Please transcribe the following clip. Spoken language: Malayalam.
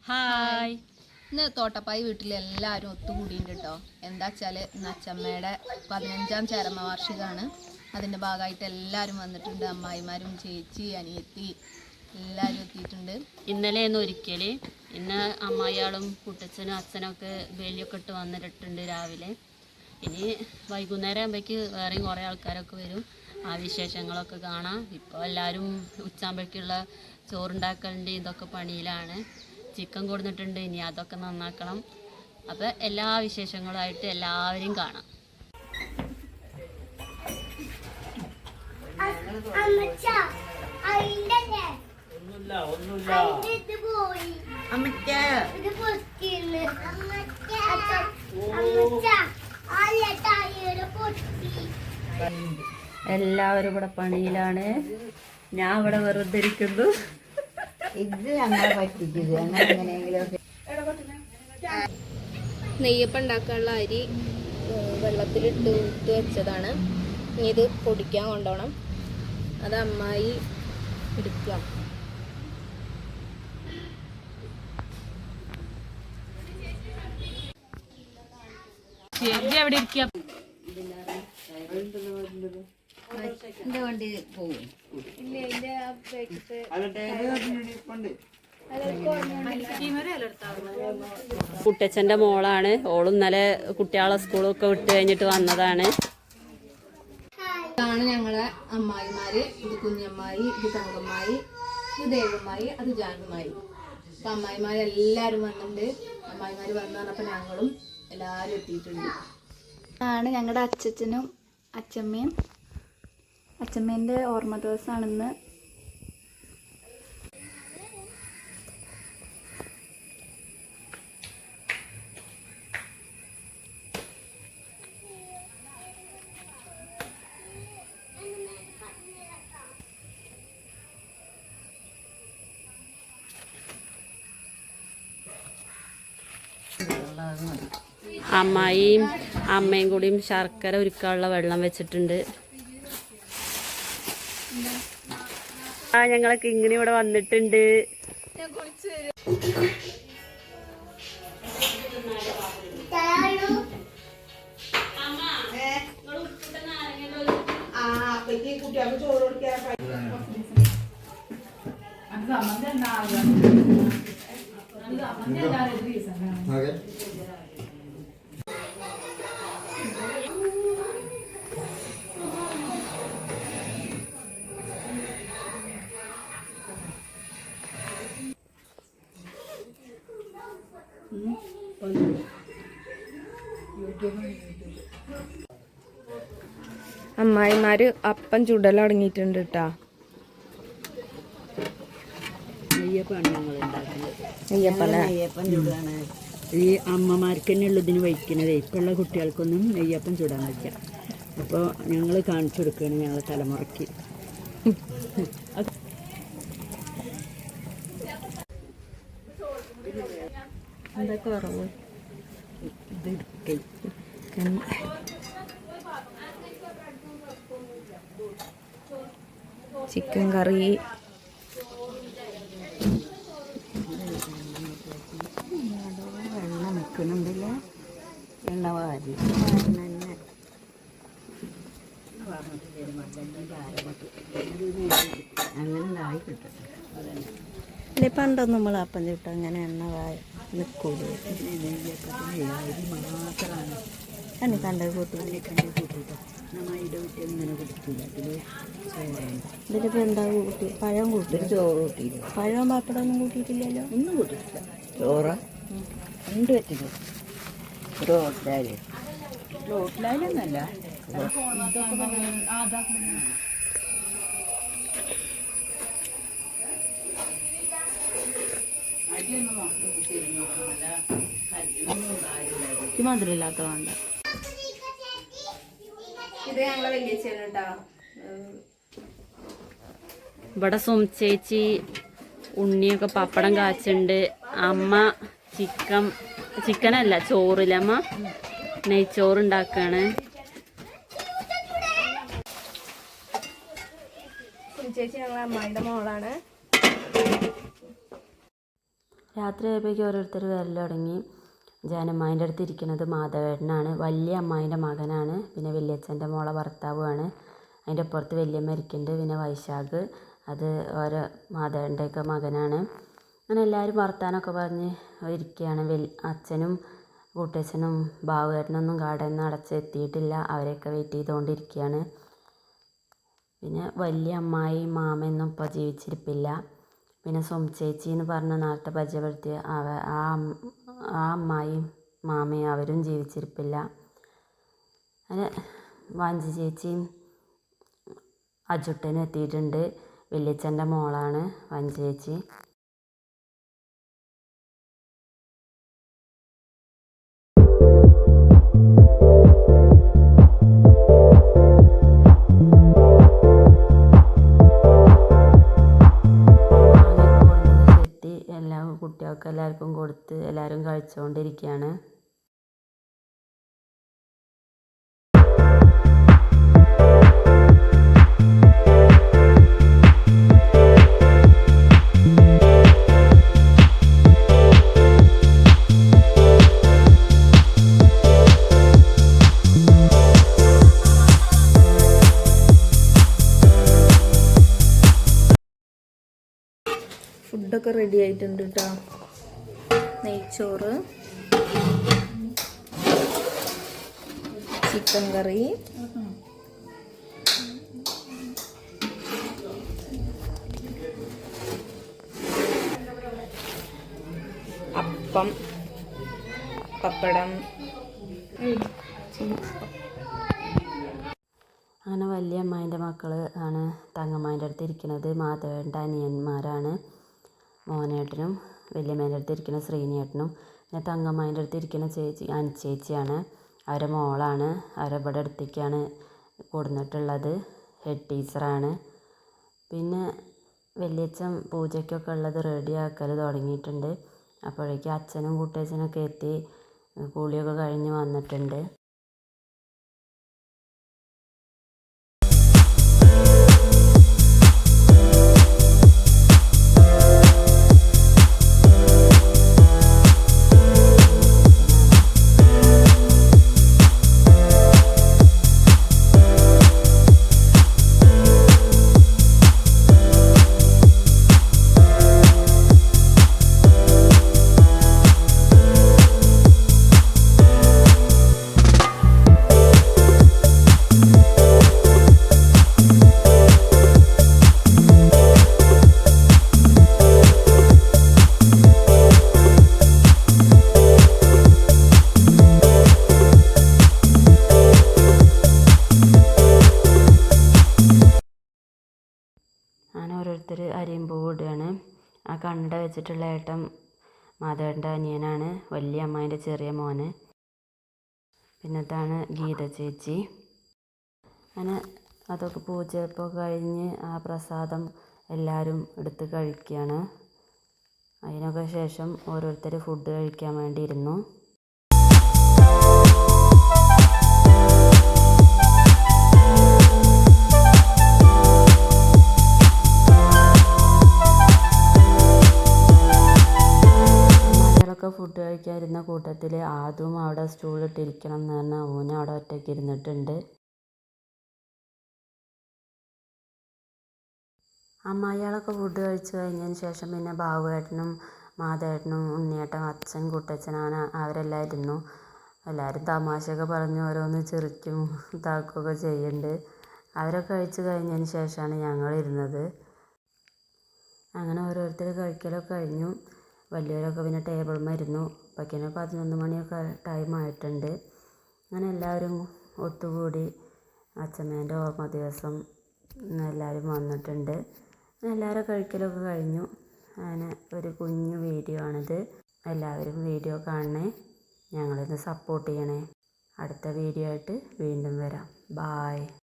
ഹായ്. ഇന്ന് തോട്ടപ്പായി വീട്ടിലെല്ലാവരും ഒത്തുകൂടിയിട്ടുണ്ട് കേട്ടോ. എന്താ വെച്ചാൽ ഇന്ന് അച്ചമ്മയുടെ 15ാം ചരമവാർഷികമാണ്. അതിൻ്റെ ഭാഗമായിട്ട് എല്ലാവരും വന്നിട്ടുണ്ട്. അമ്മായിമാരും ചേച്ചി അനിയത്തി എല്ലാവരും എത്തിയിട്ടുണ്ട്. ഇന്നലെയൊന്നും ഒരിക്കൽ ഇന്ന് അമ്മായിയാളും കുട്ടച്ഛനും അച്ഛനൊക്കെ ബലിയൊക്കെ ഇട്ട് വന്നിട്ടുണ്ട് രാവിലെ. ഇനി വൈകുന്നേരം ആകുമ്പോഴേക്ക് വേറെയും കുറേ ആൾക്കാരൊക്കെ വരും. ആ വിശേഷങ്ങളൊക്കെ കാണാം. ഇപ്പോൾ എല്ലാവരും ഉച്ചാകുമ്പോഴേക്കുള്ള ചോറുണ്ടാക്കലിൻ്റെ ഇതൊക്കെ പണിയിലാണ്. ചിക്കൻ കൊടുത്തിട്ടുണ്ട്, ഇനി അതൊക്കെ നന്നാക്കണം. അപ്പോൾ എല്ലാ വിശേഷങ്ങളുമായിട്ട് എല്ലാവരെയും കാണാം. എല്ലാവരും ഇവിടെ പണിയിലാണ്. ഞാൻ ഇവിടെ വെറുതെ ഇരിക്കുന്നു. ഇത് അങ്ങനെ പറ്റിക്കുക അങ്ങനെ എങ്ങനെയെങ്കിലുമൊക്കെ. നെയ്യപ്പം ഉണ്ടാക്കാനുള്ള അരി വെള്ളത്തിലിട്ട് ഇട്ട് വെച്ചതാണ്. ഇനി ഇത് പൊടിക്കാൻ കൊണ്ടുപോകണം. അത് അമ്മായി എടുക്കുക. എവിടെ ഇരിക്കുക? എന്റെ വണ്ടി പോവും. കുട്ടച്ഛൻ്റെ മോളാണ്. ഓളും ഇന്നലെ കുട്ടികളെ സ്കൂളൊക്കെ വിട്ട് കഴിഞ്ഞിട്ട് വന്നതാണ്. ഇതാണ് ഞങ്ങളെ അമ്മായിമാര്. ഇത് കുഞ്ഞമ്മായി, ഇത് തങ്കമ്മായി, ഇത് ദേവമ്മായി, അത് ജാനുമായി. അപ്പൊ അമ്മായിമാരെല്ലാരും വന്നിട്ടുണ്ട്. അമ്മായിമാര് വന്നു പറഞ്ഞപ്പോ ഞങ്ങളും എല്ലാരും എത്തിയിട്ടുണ്ട്. ആണ് ഞങ്ങളുടെ അച്ഛനും അച്ഛമ്മയും. അച്ഛമ്മേൻ്റെ ഓർമ്മ ദിവസമാണിന്ന്. അമ്മായിയും അമ്മയും കൂടിയും ശർക്കര ഉരുക്കാനുള്ള വെള്ളം വെച്ചിട്ടുണ്ട്. ഞങ്ങളൊക്കെ ഇങ്ങനെ ഇവിടെ വന്നിട്ടുണ്ട്. അമ്മായിമാര് അപ്പം ചുടലടങ്ങിയിട്ടുണ്ട് കേട്ടാ. നെയ്യപ്പാണ് ഞങ്ങൾ ഉണ്ടാക്കുന്നത്. നെയ്യപ്പം ചൂടാണ് ഈ അമ്മമാർക്ക് തന്നെ ഉള്ളതിന് വയ്ക്കുന്നത്. ഇപ്പോഴുള്ള കുട്ടികൾക്കൊന്നും നെയ്യപ്പം ചൂടാൻ വയ്ക്കാം. അപ്പോൾ ഞങ്ങൾ കാണിച്ചു കൊടുക്കുകയാണ് ഞങ്ങളെ തലമുറയ്ക്ക്. എന്തൊക്കെ കുറവ് ചിക്കൻ കറി, വെള്ളം വെക്കുന്നുണ്ടില്ല. എണ്ണ വാരി അങ്ങനെ ഉണ്ടായി കിട്ടും. അല്ലെ പണ്ടൊന്നും നമ്മൾ അപ്പം ചുട്ട് അങ്ങനെ എണ്ണ നിൽക്കൂലേ. മാത്രമാണ് എന്നെ കണ്ടത് കൂട്ടി കൂട്ടിയിട്ട് നമ്മൾ ഇടവിട്ട് ഇങ്ങനെ കൊടുക്കില്ല. ഇതിൽ ചോറുണ്ട്. ഇതിലിപ്പോൾ എന്താ കൂട്ടി? പഴം കൂട്ടി. ചോറ് കൂട്ടിയില്ല. പഴവും പാപ്പടം ഒന്നും കൂട്ടിയിട്ടില്ലല്ലോ. ഒന്നും കൂട്ടിയിട്ടില്ല. ചോറ് രണ്ട് പറ്റില്ല. ഒരു ഹോട്ടലായാലൊന്നല്ല. മധുരമില്ലാത്ത വേണ്ട. ഇത് ഞങ്ങളെ വലിയച്ഛൻ കേട്ടാ. ഇവിടെ സുംചേച്ചി ഉണ്ണിയൊക്കെ പപ്പടം കാച്ചുണ്ട്. അമ്മ ചിക്കനല്ല ചോറിലമ്മ നെയ്ച്ചോറുണ്ടാക്കാണ്. ചേച്ചി ഞങ്ങളെ അമ്മായിൻ്റെ മോളാണ്. രാത്രി ആയപ്പോഴേക്കും ഓരോരുത്തർ വരൽ തുടങ്ങി. ജാനമ്മായിൻ്റെ അടുത്ത് ഇരിക്കുന്നത് മാധവേട്ടനാണ്, വലിയ അമ്മായിൻ്റെ മകനാണ്, പിന്നെ വല്യച്ഛൻ്റെ മോളെ ഭർത്താവുമാണ്. അതിൻ്റെ അപ്പുറത്ത് വല്യമ്മ ഇരിക്കുന്നുണ്ട്, പിന്നെ വൈശാഖ്, അത് ഓരോ മാധവേട്ടൻ്റെയൊക്കെ മകനാണ്. അങ്ങനെ എല്ലാവരും വർത്താനമൊക്കെ പറഞ്ഞ് ഇരിക്കുകയാണ്. അച്ഛനും കൂട്ടച്ഛനും ബാബുവേട്ടനൊന്നും കടയിൽ നിന്ന് അടച്ചെത്തിയിട്ടില്ല, അവരെയൊക്കെ വെയിറ്റ് ചെയ്തുകൊണ്ടിരിക്കുകയാണ്. പിന്നെ വലിയ അമ്മായി മാമയൊന്നും ഇപ്പോൾ ജീവിച്ചിരിപ്പില്ല. പിന്നെ ചേച്ചി എന്ന് പറഞ്ഞ നേരത്തെ പരിചയപ്പെടുത്തിയ ആ അമ്മായിയും മാമയും അവരും ജീവിച്ചിരിപ്പില്ല. അങ്ങനെ വാഞ്ചി ചേച്ചിയും അജുട്ടനും എത്തിയിട്ടുണ്ട്. വല്യച്ഛൻ്റെ മോളാണ് വാഞ്ചി ചേച്ചി. കുട്ടികൾക്ക് എല്ലാവർക്കും കൊടുത്ത് എല്ലാവരും കഴിച്ചുകൊണ്ടിരിക്കുകയാണ്. ഫുഡൊക്കെ റെഡി ആയിട്ടുണ്ട് കേട്ടോ. നെയ്ച്ചോറ്, ചിക്കൻ കറി, അപ്പം, പപ്പടം. അങ്ങനെ വലിയ അമ്മായിൻ്റെ മക്കൾ ആണ് തങ്ങമ്മായിൻ്റെ അടുത്ത് ഇരിക്കുന്നത്. മാധവേട്ടൻ്റെ അനിയന്മാരാണ് മോനേട്ടനും വലിയമ്മേൻ്റെ അടുത്ത് ഇരിക്കുന്ന ശ്രീനേട്ടനും. പിന്നെ തങ്ങമ്മായിൻ്റെ അടുത്ത് ഇരിക്കുന്ന അനുചേച്ചിയാണ്, അവരുടെ മോളാണ്. അവരെ ഇവിടെ അടുത്തേക്കാണ് കൊടുന്നിട്ടുള്ളത്. ഹെഡ് ടീച്ചറാണ്. പിന്നെ വലിയച്ഛൻ പൂജയ്ക്കൊക്കെ ഉള്ളത് റെഡിയാക്കൽ തുടങ്ങിയിട്ടുണ്ട്. അപ്പോഴേക്കും അച്ഛനും കുട്ടേച്ചനൊക്കെ എത്തി കുളിയൊക്കെ കഴിഞ്ഞ് വന്നിട്ടുണ്ട്. അങ്ങനെ ഓരോരുത്തർ അരിമ്പൂ ഇടുകയാണ്. ആ കണ്ട വെച്ചിട്ടുള്ള ഏട്ടൻ മാധവേട്ടൻ്റെ അനിയനാണ്, വലിയ അമ്മായിൻ്റെ ചെറിയ മോന്. പിന്നത്താണ് ഗീത ചേച്ചി. അങ്ങനെ അതൊക്കെ പൂജ ഇപ്പോൾ കഴിഞ്ഞ് ആ പ്രസാദം എല്ലാവരും എടുത്ത് കഴിക്കുകയാണ്. അതിനൊക്കെ ശേഷം ഓരോരുത്തർ ഫുഡ് കഴിക്കാൻ വേണ്ടി ഇരുന്നു. ഫുഡ് കഴിക്കാതിരുന്ന കൂട്ടത്തിൽ ആദ്യം അവിടെ സ്റ്റൂളിട്ടിരിക്കണം എന്ന് പറഞ്ഞാൽ ഓന് അവിടെ ഒറ്റയ്ക്ക് ഇരുന്നിട്ടുണ്ട്. അമ്മായികളൊക്കെ ഫുഡ് കഴിച്ച് കഴിഞ്ഞതിന് ശേഷം പിന്നെ ബാബുവേട്ടനും മാധവേട്ടനും ഉണ്ണിയേട്ടൻ അച്ഛൻ കുട്ടച്ഛനാണ് അവരെല്ലാം ഇരുന്നു. എല്ലാവരും തമാശയൊക്കെ പറഞ്ഞ് ഓരോന്ന് ചിരിക്കും ഇതാക്കുകയൊക്കെ ചെയ്യുന്നുണ്ട്. അവരൊക്കെ കഴിച്ച് കഴിഞ്ഞതിന് ശേഷമാണ് ഞങ്ങളിരുന്നത്. അങ്ങനെ ഓരോരുത്തർ കഴിക്കലൊക്കെ കഴിഞ്ഞു. വലിയവരൊക്കെ പിന്നെ ടേബിളിൽ ഇരുന്നു. അപ്പോഴേക്കും 11 മണിയൊക്കെ ടൈം ആയിട്ടുണ്ട്. അങ്ങനെ എല്ലാവരും ഒത്തുകൂടി അച്ഛമ്മേൻ്റെ ഓർമ്മ ദിവസം എല്ലാവരും വന്നിട്ടുണ്ട്. എല്ലാവരും കഴിക്കലൊക്കെ കഴിഞ്ഞു. അങ്ങനെ ഒരു കുഞ്ഞു വീഡിയോ ആണിത്. എല്ലാവരും വീഡിയോ കാണണേ, ഞങ്ങളിന്ന് സപ്പോർട്ട് ചെയ്യണേ. അടുത്ത വീഡിയോ ആയിട്ട് വീണ്ടും വരാം. ബായ്.